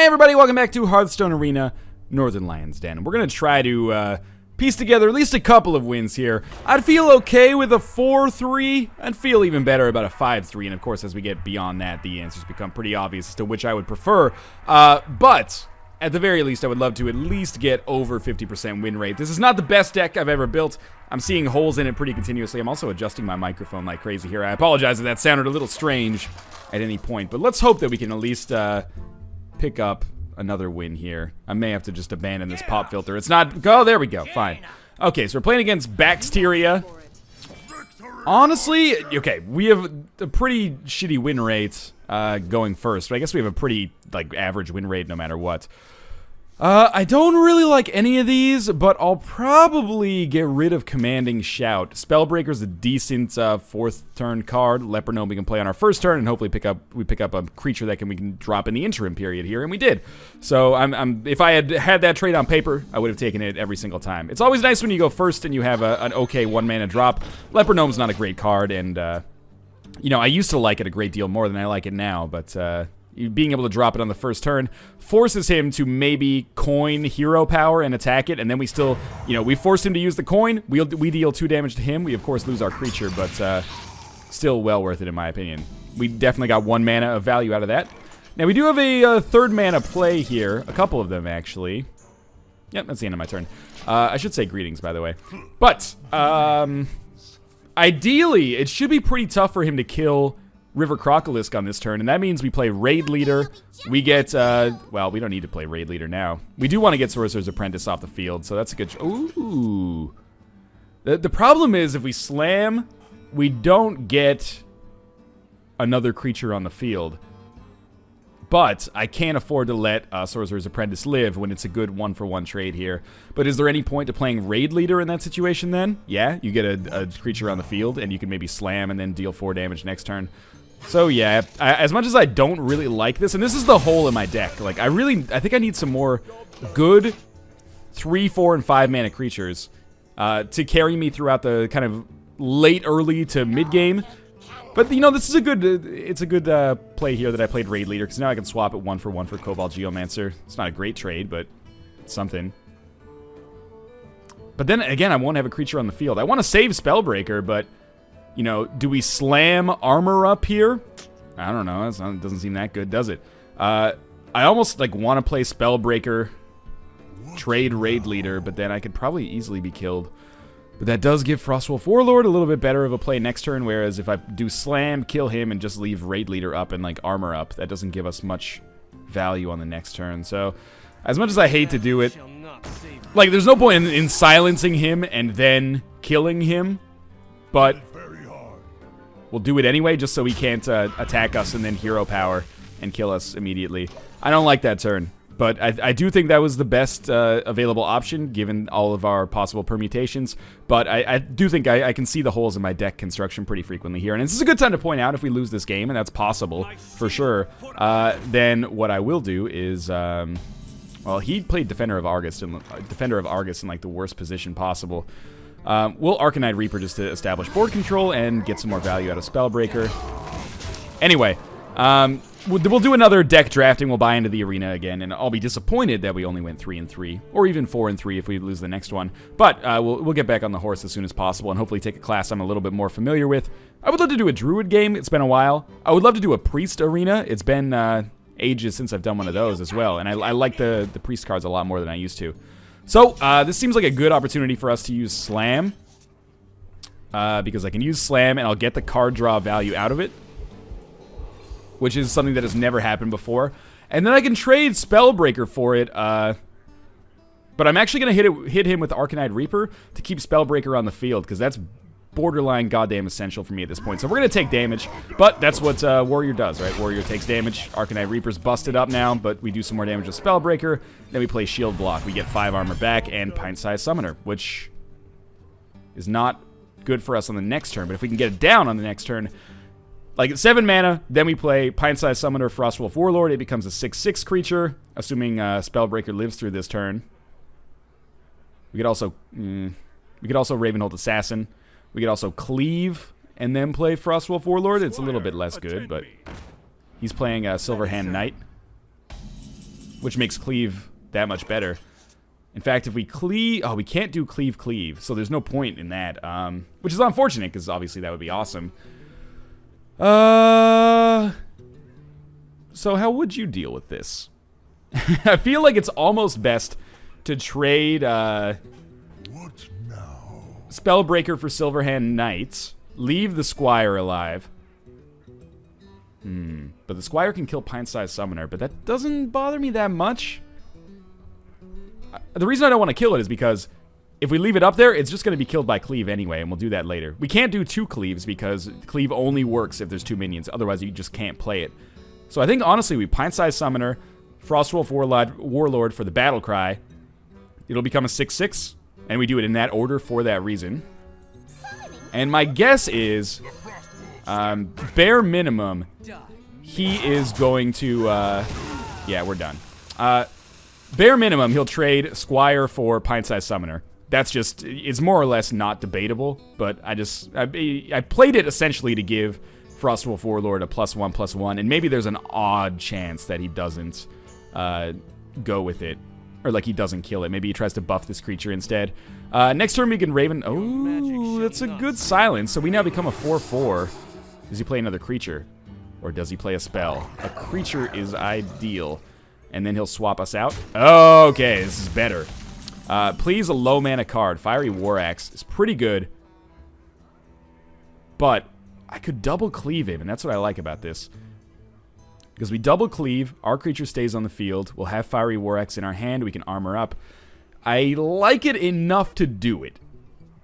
everybody, welcome back to Hearthstone Arena, Northernlion's Den. We're going to try to piece together at least a couple of wins here. I'd feel okay with a 4-3. I'd feel even better about a 5-3. And of course, as we get beyond that, the answers become pretty obvious as to which I would prefer. But at the very least, I would love to at least get over 50% win rate. This is not the best deck I've ever built. I'm seeing holes in it pretty continuously. I'm also adjusting my microphone like crazy here. I apologize if that sounded a little strange at any point. But let's hope that we can at least pick up another win here. I may have to just abandon this pop filter. It's not... Oh, there we go. Fine. Okay, so we're playing against Baxteria. Honestly, okay, we have a pretty shitty win rate going first. But I guess we have a pretty, like, average win rate no matter what. I don't really like any of these, but I'll probably get rid of Commanding Shout. Spellbreaker's a decent fourth turn card. Leper Gnome we can play on our first turn, and hopefully we pick up a creature that we can drop in the interim period here, and we did. So if I had that trade on paper, I would have taken it every single time. It's always nice when you go first and you have an okay 1-mana drop. Leper Gnome's not a great card, and you know, I used to like it a great deal more than I like it now, but being able to drop it on the first turn forces him to maybe coin hero power and attack it, and then we still, you know, we forced him to use the coin. We deal 2 damage to him. We, of course, lose our creature, but still well worth it in my opinion. We definitely got 1 mana of value out of that. Now, we do have a 3rd mana play here. A couple of them, actually. Yep, that's the end of my turn. I should say greetings, by the way. But, ideally, it should be pretty tough for him to kill River Crocolisk on this turn, and that means we play Raid Leader. We get, well, we don't need to play Raid Leader now. We do want to get Sorcerer's Apprentice off the field, so that's a good... Ooh. The problem is, if we slam, we don't get another creature on the field. But I can't afford to let Sorcerer's Apprentice live when it's a good 1-for-1 trade here. But is there any point to playing Raid Leader in that situation then? Yeah, you get a creature on the field, and you can maybe slam and then deal 4 damage next turn. So yeah, as much as I don't really like this, and this is the hole in my deck, like I think I need some more good 3, 4, and 5 mana creatures to carry me throughout the kind of late, early to mid game. But you know, this is a good, it's a good play here that I played Raid Leader, because now I can swap it 1-for-1 for Cobalt Geomancer. It's not a great trade, but it's something. But then again, I won't have a creature on the field. I want to save Spellbreaker, but you know, do we slam Armor Up here? I don't know. It doesn't seem that good, does it? I almost like want to play Spellbreaker, trade Raid Leader, but then I could probably easily be killed. But that does give Frostwolf Warlord a little bit better of a play next turn, whereas if I do slam, kill him, and just leave Raid Leader up and like Armor Up, that doesn't give us much value on the next turn. So, as much as I hate to do it, like there's no point in silencing him and then killing him, but we'll do it anyway, just so he can't attack us and then hero power and kill us immediately. I don't like that turn, but I do think that was the best available option, given all of our possible permutations. But I do think I can see the holes in my deck construction pretty frequently here. And this is a good time to point out if we lose this game, and that's possible, for sure, then what I will do is... well, he played Defender of Argus in like the worst position possible. We'll Arcanine Reaper just to establish board control and get some more value out of Spellbreaker. Anyway, we'll do another deck drafting. We'll buy into the arena again, and I'll be disappointed that we only went 3-3, or even 4-3 if we lose the next one. But we'll get back on the horse as soon as possible, and hopefully take a class I'm a little bit more familiar with. I would love to do a Druid game. It's been a while. I would love to do a Priest arena. It's been ages since I've done one of those as well, and I like the Priest cards a lot more than I used to. So, this seems like a good opportunity for us to use Slam, because I can use Slam and I'll get the card draw value out of it, which is something that has never happened before. And then I can trade Spellbreaker for it, but I'm actually going to hit him with Arcanine Reaper to keep Spellbreaker on the field, because that's borderline goddamn essential for me at this point. So we're going to take damage, but that's what Warrior does, right? Warrior takes damage. Arcanine Reaper's busted up now, but we do some more damage with Spellbreaker. Then we play Shield Block. We get 5 armor back and Pint-Sized Summoner, which is not good for us on the next turn. But if we can get it down on the next turn, like at 7 mana, then we play Pint-Sized Summoner, Frostwolf Warlord. It becomes a 6/6 creature, assuming Spellbreaker lives through this turn. We could also Ravenhold Assassin. We could also Cleave and then play Frostwolf Warlord. It's a little bit less good, but he's playing Silverhand Knight. which makes cleave that much better. In fact, if we cleave... Oh, we can't do cleave, so there's no point in that. Which is unfortunate, because obviously that would be awesome. So how would you deal with this? I feel like it's almost best to trade What now? Spellbreaker for Silverhand Knight. Leave the Squire alive. But the Squire can kill Pint-Sized Summoner, but that doesn't bother me that much. The reason I don't want to kill it is because if we leave it up there, it's just going to be killed by Cleave anyway, and we'll do that later. We can't do 2 Cleaves because Cleave only works if there's 2 minions. Otherwise, you just can't play it. So I think, honestly, we Pint-Sized Summoner, Frostwolf Warlord for the Battle Cry. It'll become a 6/6, and we do it in that order for that reason. And my guess is, bare minimum, he is going to, yeah, we're done. Bare minimum, he'll trade Squire for Pint-Sized Summoner. That's just, it's more or less not debatable, but I played it essentially to give Frostwolf Warlord a +1/+1, and maybe there's an odd chance that he doesn't go with it, or like he doesn't kill it. Maybe he tries to buff this creature instead. Next turn we can Raven. Oh, that's a good silence. So we now become a 4/4. Does he play another creature, or does he play a spell? A creature is ideal, and then he'll swap us out. Okay, this is better. Please, a low mana card. Fiery War Axe is pretty good, but I could double cleave him, and that's what I like about this. Because we double cleave, our creature stays on the field, we'll have Fiery War Axe in our hand, we can armor up. I like it enough to do it.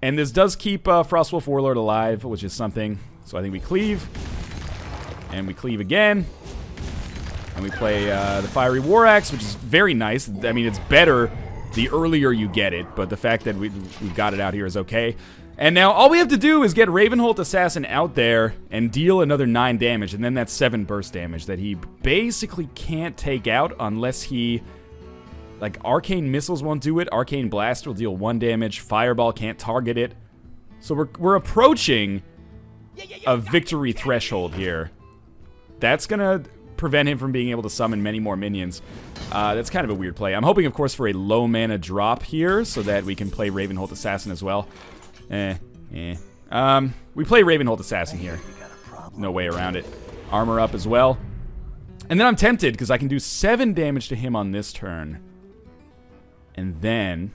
And this does keep Frostwolf Warlord alive, which is something. So I think we cleave, and we cleave again. And we play the Fiery War Axe, which is very nice. I mean, it's better the earlier you get it, but the fact that we've got it out here is okay. And now all we have to do is get Ravenholt Assassin out there and deal another 9 damage, and then that's 7 burst damage that he basically can't take out unless he... Like, Arcane Missiles won't do it, Arcane Blast will deal 1 damage, Fireball can't target it. So we're approaching a victory threshold here. That's gonna prevent him from being able to summon many more minions. That's kind of a weird play. I'm hoping, of course, for a low mana drop here so that we can play Ravenholt Assassin as well. We play Ravenholt Assassin here. No way around it. Armor up as well. And then I'm tempted because I can do 7 damage to him on this turn. And then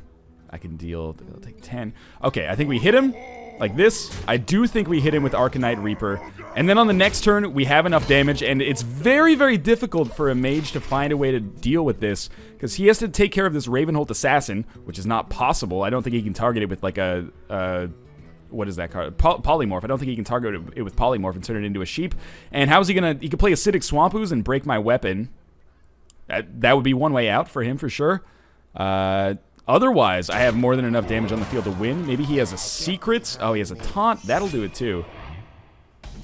I can deal, it'll take 10. Okay, I think we hit him like this. I do think we hit him with Arcanite Reaper. And then on the next turn, we have enough damage, and it's very, very difficult for a mage to find a way to deal with this, because he has to take care of this Ravenholt Assassin, which is not possible. I don't think he can target it with, like, what is that card? Polymorph. I don't think he can target it with Polymorph and turn it into a sheep. And how is he gonna... He could play Acidic Swamp Ooze and break my weapon. That would be one way out for him, for sure. Otherwise, I have more than enough damage on the field to win. Maybe he has a secret. Oh, he has a taunt. That'll do it, too.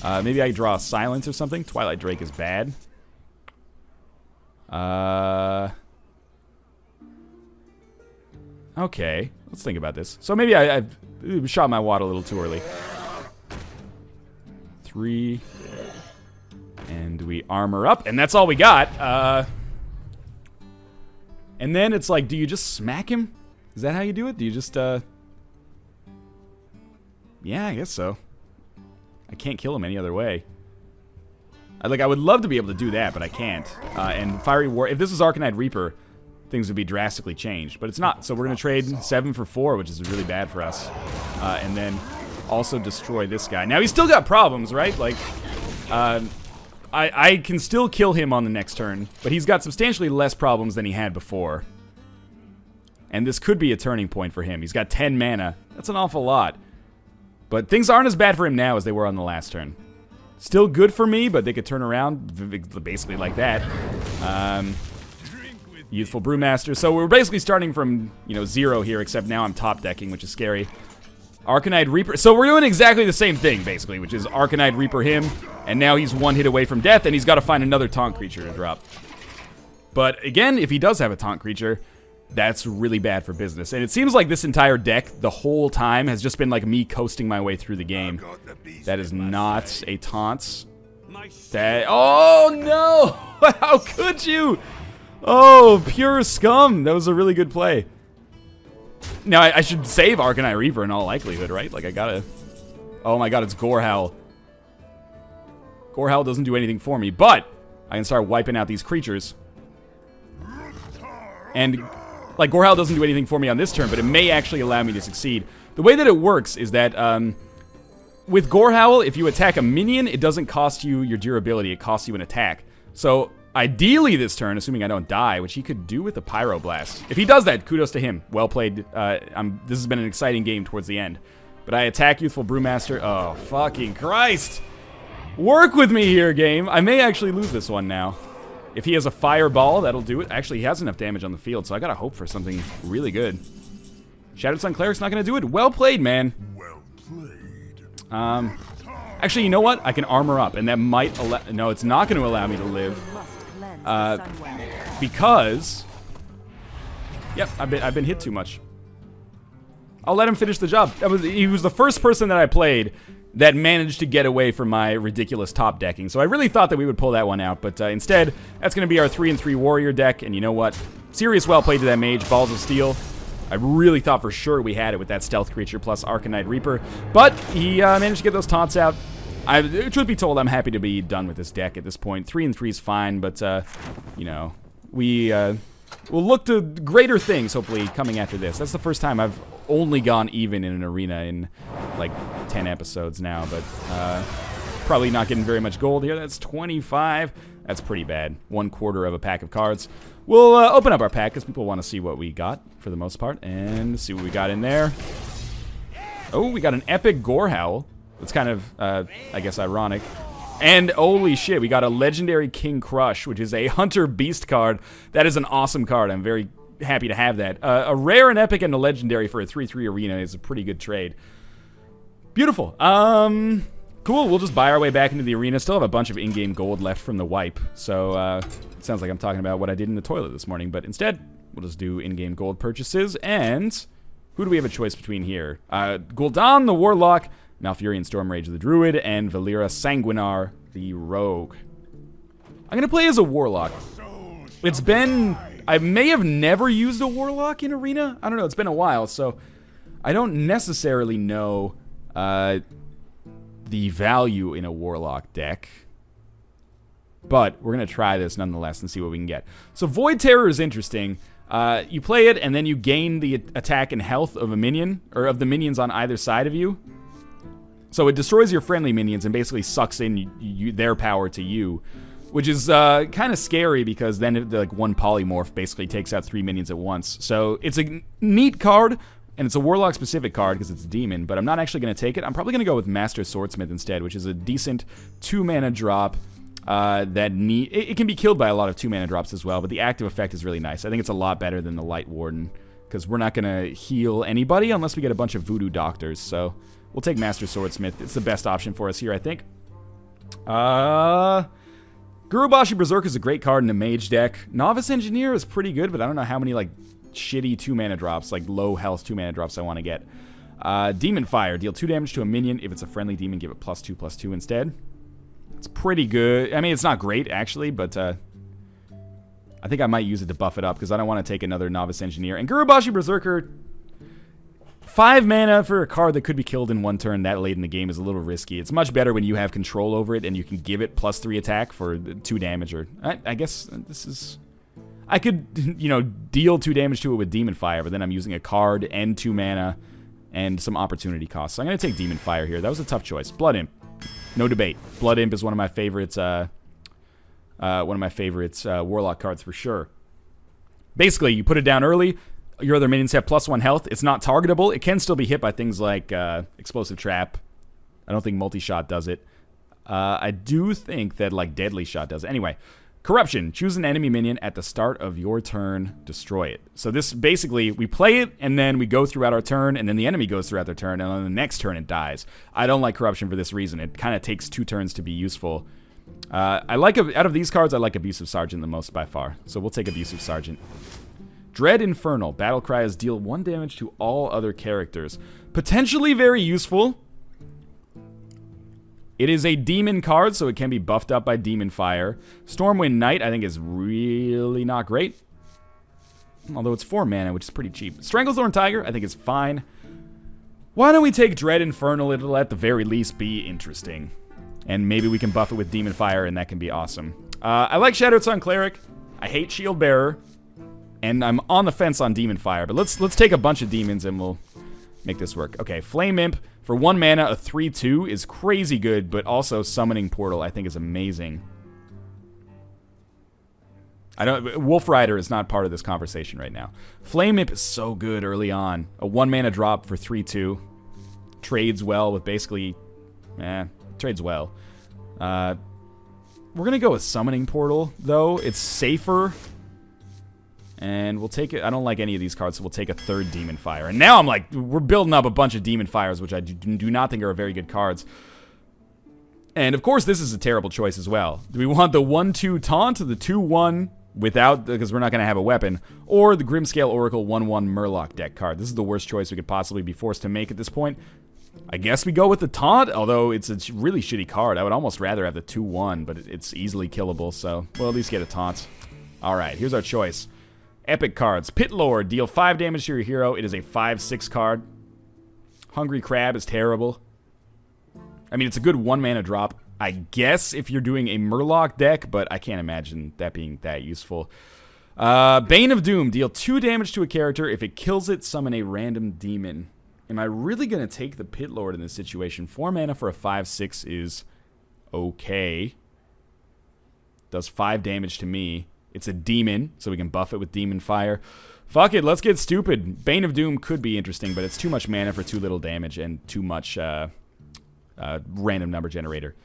Maybe I draw a silence or something. Twilight Drake is bad. Okay, let's think about this. So maybe I've shot my wad a little too early. 3. And we armor up, and that's all we got. And then it's like, do you just smack him? Is that how you do it? Do you just, yeah, I guess so. I can't kill him any other way. I would love to be able to do that, but I can't. And Fiery War... If this was Arcanite Reaper, things would be drastically changed. But it's not, so we're going to trade 7 for 4, which is really bad for us. And then also destroy this guy. Now, he's still got problems, right? Like, I can still kill him on the next turn, but he's got substantially less problems than he had before. And this could be a turning point for him. He's got 10 mana. That's an awful lot. But things aren't as bad for him now as they were on the last turn. Still good for me, but they could turn around basically like that. Youthful Brewmaster. So we're basically starting from, 0 here, except now I'm top decking, which is scary. Arcanite Reaper. So we're doing exactly the same thing, basically, which is Arcanite Reaper him, and now he's 1 hit away from death, and he's got to find another taunt creature to drop. But again, if he does have a taunt creature, that's really bad for business. And it seems like this entire deck, the whole time, has just been like me coasting my way through the game. That is not a taunt. Oh no! How could you? Oh, pure scum. That was a really good play. Now, I should save Arcanine Reaper in all likelihood, right? Like, I gotta... Oh my god, it's Gorehowl. Gorehowl doesn't do anything for me, but I can start wiping out these creatures. And, like, Gorehowl doesn't do anything for me on this turn, but it may actually allow me to succeed. The way that it works is that, with Gorehowl, if you attack a minion, it doesn't cost you your durability, it costs you an attack. So, ideally this turn, assuming I don't die, which he could do with a Pyroblast. If he does that, kudos to him. Well played. This has been an exciting game towards the end. But I attack Youthful Brewmaster. Oh, fucking Christ. Work with me here, game. I may actually lose this one now. If he has a Fireball, that'll do it. Actually, he has enough damage on the field, so I gotta hope for something really good. Shadowed Sun Cleric's not gonna do it. Well played, man. Well played. Actually, you know what? I can armor up, and that might allow... No, it's not gonna allow me to live. Because... Yep, I've been hit too much. I'll let him finish the job. He was the first person that I played that managed to get away from my ridiculous top decking. So I really thought that we would pull that one out, but instead, that's going to be our 3-3 warrior deck, and you know what? Serious well played to that mage, Balls of Steel. I really thought for sure we had it with that stealth creature plus Arcanine Reaper, but he managed to get those taunts out. Truth be told, I'm happy to be done with this deck at this point. 3-3 is fine, but, you know, we'll look to greater things, hopefully, coming after this. That's the first time I've only gone even in an arena in, like, 10 episodes now, but probably not getting very much gold here. That's 25. That's pretty bad. 1/4 of a pack of cards. We'll open up our pack, because people want to see what we got, for the most part, and see what we got in there. Oh, we got an epic Gorehowl. That's kind of, I guess, ironic. And holy shit, we got a legendary King Crush, which is a Hunter Beast card. That is an awesome card. I'm very happy to have that. A rare, an epic, and a legendary for a 3-3 arena is a pretty good trade. Beautiful. Cool. We'll just buy our way back into the arena. Still have a bunch of in-game gold left from the wipe. So, it sounds like I'm talking about what I did in the toilet this morning. But instead, we'll just do in-game gold purchases. And who do we have a choice between here? Gul'dan the Warlock, Malfurion Stormrage the Druid, and Valera Sanguinar the Rogue. I'm going to play as a Warlock. It's been... I may have never used a Warlock in Arena. I don't know. It's been a while, so I don't necessarily know the value in a Warlock deck. But we're going to try this nonetheless and see what we can get. So Void Terror is interesting. You play it, and then you gain the attack and health of a minion, or of the minions on either side of you. So it destroys your friendly minions and basically sucks in their power to you. Which is kind of scary because then like one polymorph basically takes out 3 minions at once. So it's a neat card, and it's a Warlock specific card because it's a demon, but I'm not actually going to take it. I'm probably going to go with Master Swordsmith instead, which is a decent 2-mana drop it can be killed by a lot of 2-mana drops as well, but the active effect is really nice. I think it's a lot better than the Light Warden because we're not going to heal anybody unless we get a bunch of Voodoo Doctors. So we'll take Master Swordsmith. It's the best option for us here, I think. Gurubashi Berserk is a great card in a mage deck. Novice Engineer is pretty good, but I don't know how many like shitty 2-mana drops, like low health 2-mana drops I want to get. Demon Fire, deal 2 damage to a minion. If it's a friendly demon, give it +2/+2 instead. It's pretty good. I mean, it's not great actually, but I think I might use it to buff it up because I don't want to take another Novice Engineer. And Gurubashi Berserker, 5 mana for a card that could be killed in 1 turn that late in the game is a little risky. It's much better when you have control over it and you can give it +3 attack for 2 damage. Or I guess this is... I could, you know, deal 2 damage to it with Demon Fire, but then I'm using a card and 2 mana and some opportunity costs. So I'm going to take Demon Fire here. That was a tough choice. Blood Imp. No debate. Blood Imp is one of my favorites. Warlock cards for sure. Basically, you put it down early. Your other minions have +1 health. It's not targetable. It can still be hit by things like Explosive Trap. I don't think Multi-Shot does it. I do think that like Deadly Shot does it. Anyway, Corruption. Choose an enemy minion at the start of your turn. Destroy it. So this basically, we play it, and then we go throughout our turn, and then the enemy goes throughout their turn, and on the next turn it dies. I don't like Corruption for this reason. It kind of takes 2 turns to be useful. Out of these cards, I like Abusive Sergeant the most by far. So we'll take Abusive Sergeant. Dread Infernal. Battle Cries deal 1 damage to all other characters. Potentially very useful. It is a demon card, so it can be buffed up by Demon Fire. Stormwind Knight, I think, is really not great. Although it's 4 mana, which is pretty cheap. Stranglethorn Tiger, I think, is fine. Why don't we take Dread Infernal? It'll at the very least be interesting. And maybe we can buff it with Demon Fire, and that can be awesome. I like Shadowed Sun Cleric. I hate Shield Bearer. And I'm on the fence on Demon Fire. But let's take a bunch of demons, and we'll make this work. Okay, Flame Imp. For 1 mana, a 3/2 is crazy good, but also Summoning Portal, I think, is amazing. Wolf Rider is not part of this conversation right now. Flame Imp is so good early on. A 1 mana drop for 3/2. Trades well with basically... trades well. We're going to go with Summoning Portal, though. It's safer. And we'll take it. I don't like any of these cards, so we'll take a 3rd Demon Fire. And now I'm like, we're building up a bunch of Demon Fires, which I do not think are very good cards. And of course, this is a terrible choice as well. Do we want the 1/2 Taunt, the 2/1 without, because we're not going to have a weapon, or the Grimscale Oracle 1/1 Murloc deck card? This is the worst choice we could possibly be forced to make at this point. I guess we go with the Taunt, although it's a really shitty card. I would almost rather have the 2/1, but it's easily killable, so we'll at least get a Taunt. Alright, here's our choice. Epic cards. Pit Lord, deal 5 damage to your hero. It is a 5/6 card. Hungry Crab is terrible. I mean, it's a good 1 mana drop, I guess, if you're doing a Murloc deck, but I can't imagine that being that useful. Bane of Doom, deal 2 damage to a character. If it kills it, summon a random demon. Am I really going to take the Pit Lord in this situation? 4 mana for a 5/6 is okay. Does 5 damage to me. It's a demon, so we can buff it with Demon Fire. Fuck it, let's get stupid. Bane of Doom could be interesting, but it's too much mana for too little damage and too much random number generator.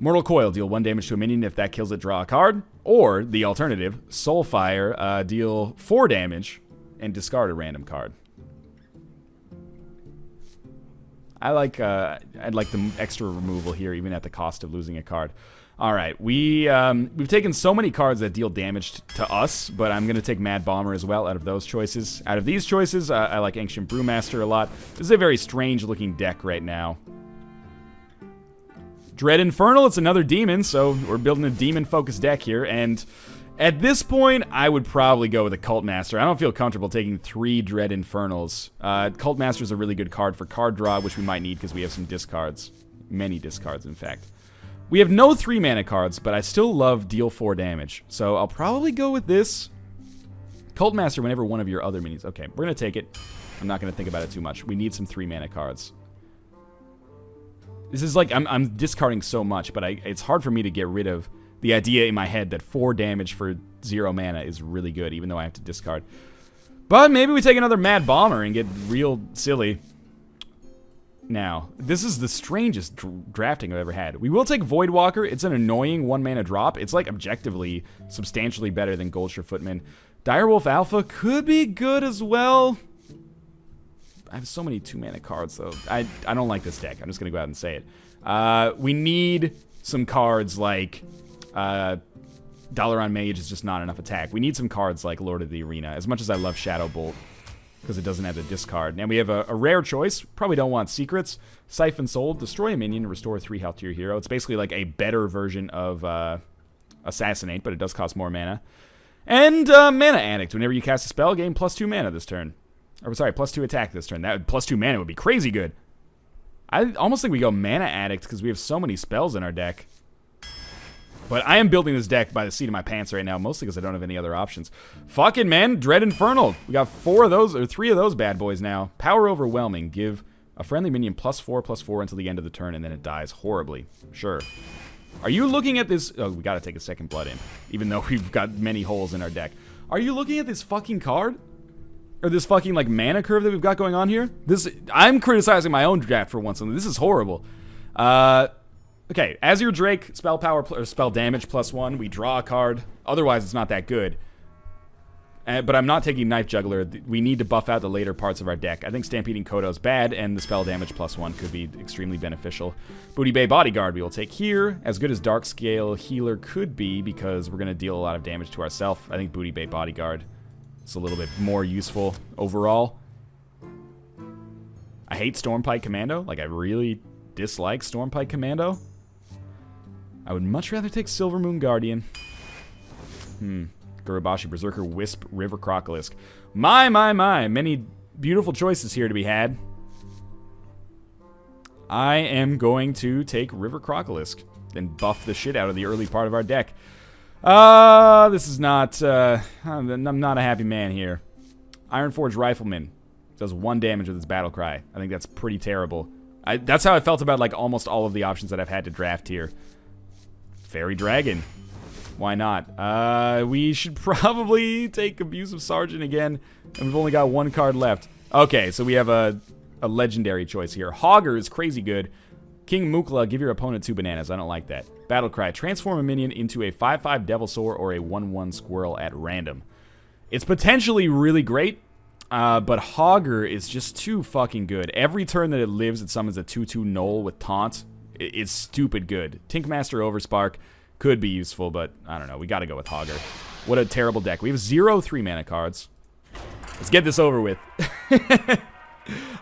Mortal Coil, deal 1 damage to a minion. If that kills it, draw a card. Or, the alternative, Soulfire, deal 4 damage and discard a random card. I'd like the extra removal here, even at the cost of losing a card. Alright, we've taken so many cards that deal damage to us, but I'm going to take Mad Bomber as well out of those choices. Out of these choices, I like Ancient Brewmaster a lot. This is a very strange-looking deck right now. Dread Infernal, it's another demon, so we're building a demon-focused deck here, and at this point, I would probably go with a Cult Master. I don't feel comfortable taking 3 Dread Infernals. Cult Master is a really good card for card draw, which we might need because we have some discards. Many discards, in fact. We have no 3 mana cards, but I still love deal 4 damage. So I'll probably go with this. Cult Master whenever one of your other minions. Okay, we're going to take it. I'm not going to think about it too much. We need some 3 mana cards. This is like, I'm discarding so much, but it's hard for me to get rid of the idea in my head that 4 damage for 0 mana is really good, even though I have to discard. But maybe we take another Mad Bomber and get real silly. Now, this is the strangest drafting I've ever had. We will take Voidwalker. It's an annoying 1 mana drop. It's like objectively substantially better than Goldshire Footman. Direwolf Alpha could be good as well. I have so many 2 mana cards though. I don't like this deck. I'm just gonna go out and say it. We need some cards like Dalaran Mage is just not enough attack. We need some cards like Lord of the Arena. As much as I love Shadow Bolt, because it doesn't have the discard. Now we have a rare choice. Probably don't want Secrets. Siphon Soul, destroy a minion, restore 3 health to your hero. It's basically like a better version of Assassinate, but it does cost more mana. And Mana Addict. Whenever you cast a spell, gain +2 mana this turn. Or sorry, +2 attack this turn. That +2 mana would be crazy good. I almost think we go Mana Addict because we have so many spells in our deck. But I am building this deck by the seat of my pants right now, mostly because I don't have any other options. Fucking man, Dread Infernal. We got 4 of those, or 3 of those bad boys now. Power Overwhelming. Give a friendly minion +4/+4 until the end of the turn, and then it dies horribly. Sure. Are you looking at this? Oh, we gotta take a second Blood Imp, even though we've got many holes in our deck. Are you looking at this fucking card? Or this fucking, like, mana curve that we've got going on here? I'm criticizing my own draft for once, and this is horrible. Okay, Azure Drake, spell power or spell damage +1. We draw a card. Otherwise, it's not that good. But I'm not taking Knife Juggler. We need to buff out the later parts of our deck. I think Stampeding Kodo is bad, and the spell damage +1 could be extremely beneficial. Booty Bay Bodyguard we will take here. As good as Darkscale Healer could be, because we're going to deal a lot of damage to ourselves. I think Booty Bay Bodyguard is a little bit more useful overall. I hate Stormpike Commando. Like, I really dislike Stormpike Commando. I would much rather take Silver Moon Guardian. Gurubashi, Berserker, Wisp, River Crocolisk. My. Many beautiful choices here to be had. I am going to take River Crocolisk. Then buff the shit out of the early part of our deck. This is not... I'm not a happy man here. Ironforge Rifleman. Does 1 damage with its battle cry. I think that's pretty terrible. That's how I felt about like almost all of the options that I've had to draft here. Fairy Dragon. Why not? We should probably take Abusive Sergeant again. And we've only got 1 card left. Okay, so we have a legendary choice here. Hogger is crazy good. King Mukla, give your opponent 2 bananas. I don't like that. Battle Cry. Transform a minion into a 5/5 Devilsaur or a 1/1 Squirrel at random. It's potentially really great. But Hogger is just too fucking good. Every turn that it lives, it summons a 2/2 Knoll with Taunt. It's stupid good. Tinkmaster Overspark could be useful, but I don't know. We gotta go with Hogger. What a terrible deck. We have 0 3-mana cards. Let's get this over with.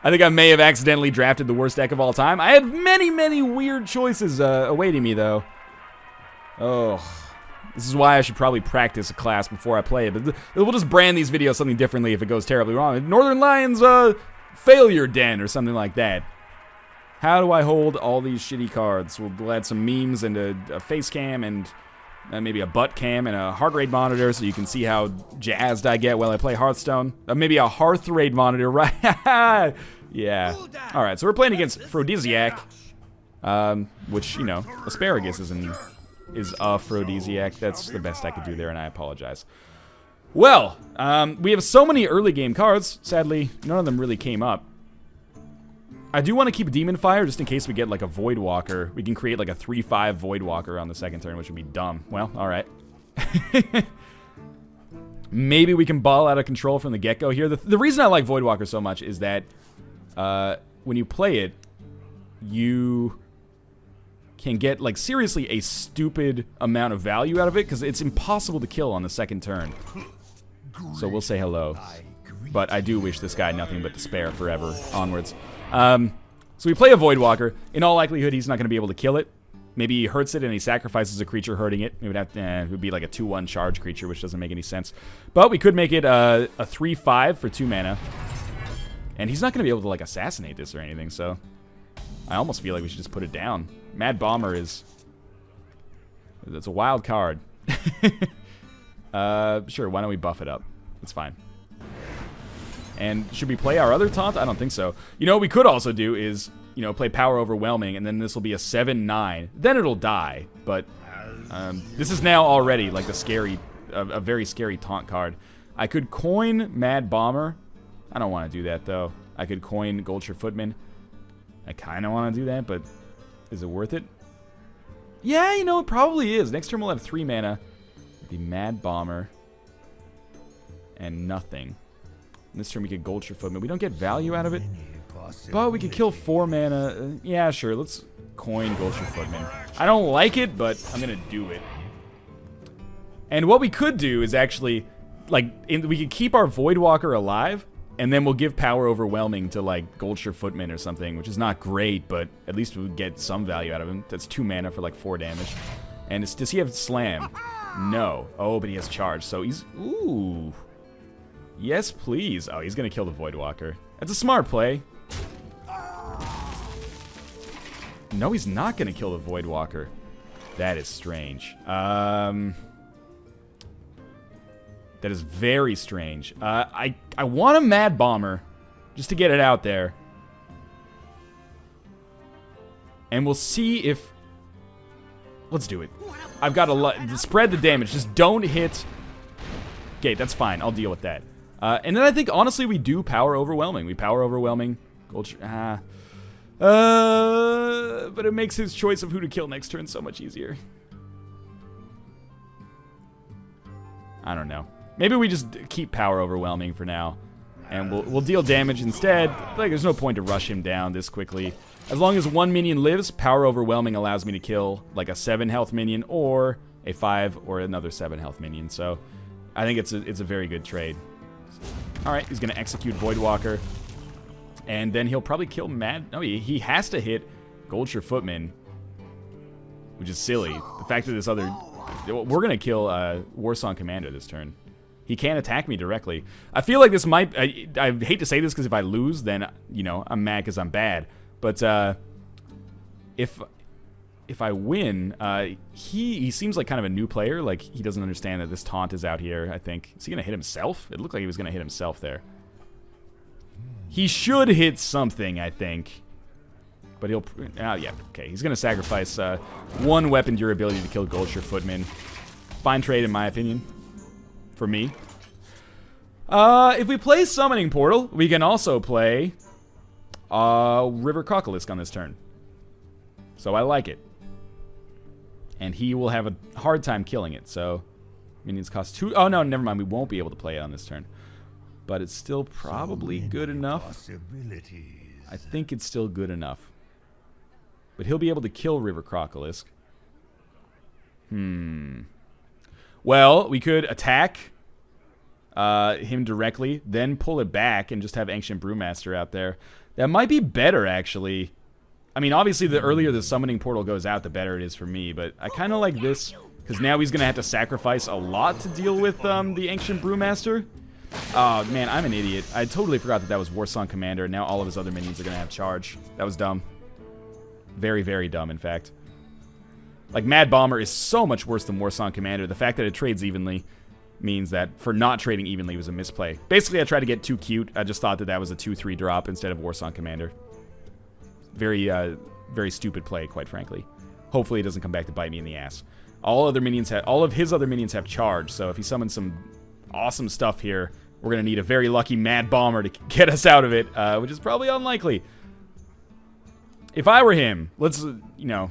I think I may have accidentally drafted the worst deck of all time. I had many weird choices awaiting me, though. Oh... This is why I should probably practice a class before I play it. But we'll just brand these videos something differently if it goes terribly wrong. Northernlion's failure den or something like that. How do I hold all these shitty cards? We'll add some memes and a face cam and maybe a butt cam and a heart rate monitor so you can see how jazzed I get while I play Hearthstone. Maybe a hearth rate monitor, right? Yeah. All right, so we're playing against Aphrodisiac, which, you know, Asparagus is Aphrodisiac. That's the best I could do there, and I apologize. Well, we have so many early game cards. Sadly, none of them really came up. I do want to keep Demon Fire just in case we get like a Void Walker. We can create like a 3/5 Void Walker on the second turn, which would be dumb. Well, alright. Maybe we can ball out of control from the get-go here. The reason I like Void Walker so much is that when you play it, you can get, like, seriously a stupid amount of value out of it, because it's impossible to kill on the second turn. So we'll say hello. But I do wish this guy nothing but despair forever onwards. So we play a Void Walker. In all likelihood, he's not going to be able to kill it. Maybe he hurts it and he sacrifices a creature hurting it. It would be like a 2/1 charge creature, which doesn't make any sense. But we could make it a 3/5 for 2 mana. And he's not going to be able to, like, assassinate this or anything, so... I almost feel like we should just put it down. Mad Bomber is... That's a wild card. Sure, why don't we buff it up? It's fine. And should we play our other taunt? I don't think so. You know what we could also do is, you know, play Power Overwhelming, and then this will be a 7/9. Then it'll die, but this is now already, like, a very scary taunt card. I could coin Mad Bomber. I don't want to do that, though. I could coin Gulcher Footman. I kind of want to do that, but is it worth it? Yeah, you know, it probably is. Next turn we'll have 3 mana. The Mad Bomber. And nothing. This turn we get Gulcher Footman. We don't get value out of it. But we could kill 4 mana. Yeah, sure. Let's coin Gulcher Footman. I don't like it, but I'm going to do it. And what we could do is actually, like, we could keep our Void Walker alive. And then we'll give Power Overwhelming to, like, Gulcher Footman or something, which is not great, but at least we'll get some value out of him. That's 2 mana for, like, 4 damage. And does he have Slam? No. Oh, but he has Charge, so he's... Ooh. Yes, please. Oh, he's going to kill the Void Walker. That's a smart play. No, he's not going to kill the Void Walker. That is strange. That is very strange. I want a Mad Bomber, just to get it out there. And we'll see if... Let's do it. I've got to spread the damage. Just don't hit... Okay, that's fine. I'll deal with that. And then I think, honestly, we do Power Overwhelming. We Power Overwhelming. But it makes his choice of who to kill next turn so much easier. I don't know. Maybe we just keep Power Overwhelming for now, and we'll deal damage instead. Like, there's no point to rush him down this quickly. As long as 1 minion lives, Power Overwhelming allows me to kill, like, a 7 health minion or a 5 or another 7 health minion. So I think it's a very good trade. All right, he's going to execute Void Walker, and then he'll probably kill Mad... No, he has to hit Goldshire Footman, which is silly. The fact that this other... We're going to kill Warsong Commander this turn. He can't attack me directly. I feel like this might... I hate to say this because if I lose, then, you know, I'm mad because I'm bad. But if I win, he seems like kind of a new player. Like, he doesn't understand that this taunt is out here, I think. Is he going to hit himself? It looked like he was going to hit himself there. He should hit something, I think. But he'll... yeah, okay. He's going to sacrifice 1 weapon durability to kill Goldshire Footman. Fine trade, in my opinion. For me. If we play Summoning Portal, we can also play River Crocolisk on this turn. So I like it. And he will have a hard time killing it, so... Minions cost 2... Oh, no, never mind. We won't be able to play it on this turn. But it's still probably good enough. I think it's still good enough. But he'll be able to kill River Crocolisk. Well, we could attack him directly, then pull it back and just have Ancient Brewmaster out there. That might be better, actually. I mean, obviously, the earlier the Summoning Portal goes out, the better it is for me. But I kind of like this, because now he's going to have to sacrifice a lot to deal with the Ancient Brewmaster. Oh, man, I'm an idiot. I totally forgot that that was Warsong Commander, and now all of his other minions are going to have charge. That was dumb. Very, very dumb, in fact. Like, Mad Bomber is so much worse than Warsong Commander. The fact that it trades evenly means that for not trading evenly was a misplay. Basically, I tried to get too cute. I just thought that that was a 2-3 drop instead of Warsong Commander. Very, very stupid play, quite frankly. Hopefully it doesn't come back to bite me in the ass. All of his other minions have charge, so if he summons some awesome stuff here, we're going to need a very lucky Mad Bomber to get us out of it, which is probably unlikely. If I were him, let's, you know...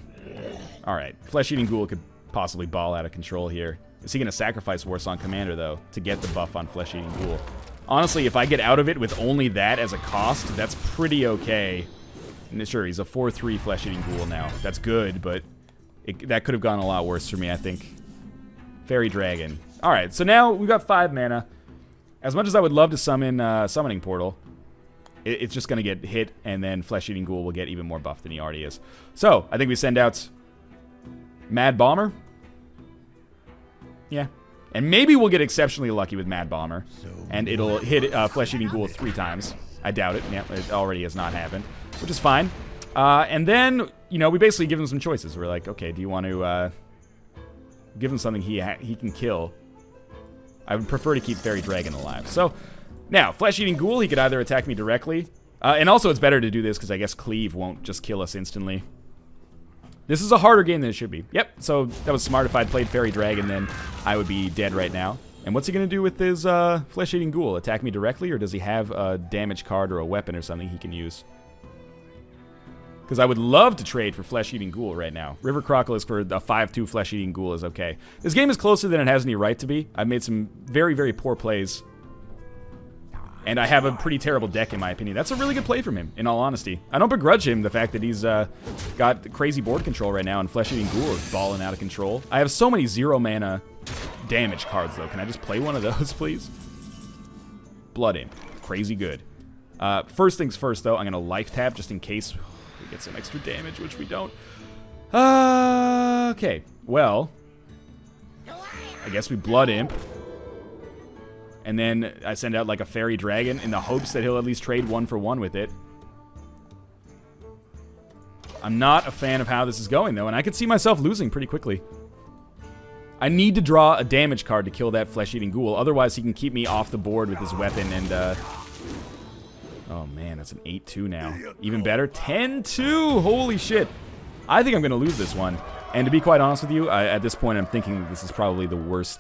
Alright, Flesh-Eating Ghoul could possibly ball out of control here. Is he going to sacrifice Warsong Commander, though, to get the buff on Flesh-Eating Ghoul? Honestly, if I get out of it with only that as a cost, that's pretty okay. And sure, he's a 4-3 Flesh-Eating Ghoul now. That's good, but that could have gone a lot worse for me, I think. Fairy Dragon. Alright, so now we've got 5 mana. As much as I would love to summon Summoning Portal, it's just going to get hit, and then Flesh-Eating Ghoul will get even more buff than he already is. So, I think we send out Mad Bomber. Yeah. And maybe we'll get exceptionally lucky with Mad Bomber, and it'll hit Flesh-Eating Ghoul 3 times. I doubt it. Yeah, it already has not happened, which is fine. And then, you know, we basically give him some choices. We're like, okay, do you want to give him something he can kill? I would prefer to keep Fairy Dragon alive. So, now, Flesh-Eating Ghoul, he could either attack me directly, and also it's better to do this because I guess Cleave won't just kill us instantly. This is a harder game than it should be. Yep, so that was smart. If I'd played Fairy Dragon, then I would be dead right now. And what's he going to do with his Flesh-Eating Ghoul? Attack me directly, or does he have a damage card or a weapon or something he can use? Because I would love to trade for Flesh-Eating Ghoul right now. River Crocolisk for a 5-2 Flesh-Eating Ghoul is okay. This game is closer than it has any right to be. I've made some very, very poor plays. And I have a pretty terrible deck, in my opinion. That's a really good play from him, in all honesty. I don't begrudge him the fact that he's got crazy board control right now, and Flesh-Eating Ghoul is balling out of control. I have so many 0-mana damage cards, though. Can I just play one of those, please? Blood Imp. Crazy good. First things first, though, I'm going to life tap just in case we get some extra damage, which we don't. Okay. Well, I guess we Blood Imp. And then I send out like a Fairy Dragon in the hopes that he'll at least trade 1 for 1 with it. I'm not a fan of how this is going, though, and I could see myself losing pretty quickly. I need to draw a damage card to kill that Flesh-Eating Ghoul. Otherwise, he can keep me off the board with his weapon and, oh, man, that's an 8-2 now. Even better, 10-2! Holy shit. I think I'm going to lose this one. And to be quite honest with you, at this point, I'm thinking that this is probably the worst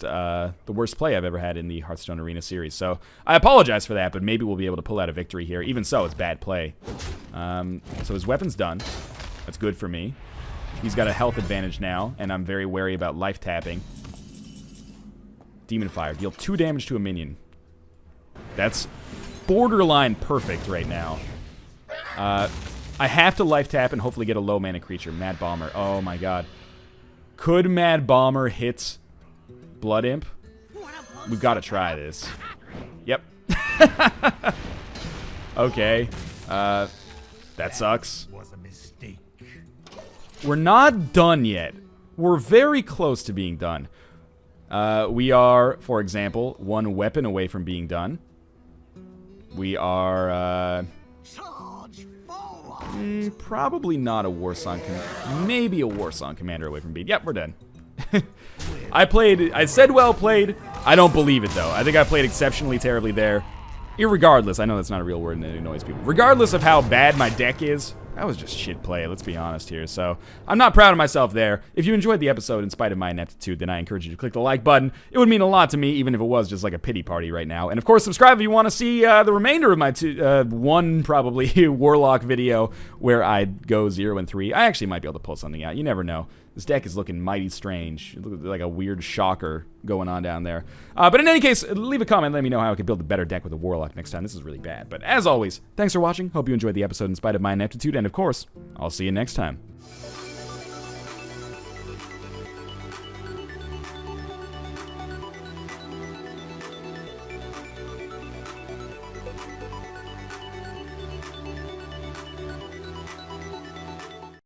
play I've ever had in the Hearthstone Arena series. So I apologize for that, but maybe we'll be able to pull out a victory here. Even so, it's bad play. So his weapon's done. That's good for me. He's got a health advantage now, and I'm very wary about life tapping. Demon Fire. Deal 2 damage to a minion. That's borderline perfect right now. I have to life tap and hopefully get a low mana creature. Mad Bomber. Oh my god. Could Mad Bomber hit Blood Imp? We've got to try this. Yep. Okay. That sucks. We're not done yet. We're very close to being done. We are, for example, one weapon away from being done. We are, probably not a Warsong Commander. Maybe a Warsong Commander away from being... Yep, we're done. I said well played. I don't believe it, though. I think I played exceptionally terribly there. Irregardless, I know that's not a real word and it annoys people. Regardless of how bad my deck is, that was just shit play, let's be honest here. So, I'm not proud of myself there. If you enjoyed the episode in spite of my ineptitude, then I encourage you to click the like button. It would mean a lot to me, even if it was just like a pity party right now. And of course, subscribe if you want to see the remainder of my one, probably, Warlock video where I go 0-3. I actually might be able to pull something out. You never know. This deck is looking mighty strange. It looks like a weird shocker going on down there. But in any case, leave a comment. Let me know how I can build a better deck with a Warlock next time. This is really bad. But as always, thanks for watching. Hope you enjoyed the episode in spite of my ineptitude. And of course, I'll see you next time.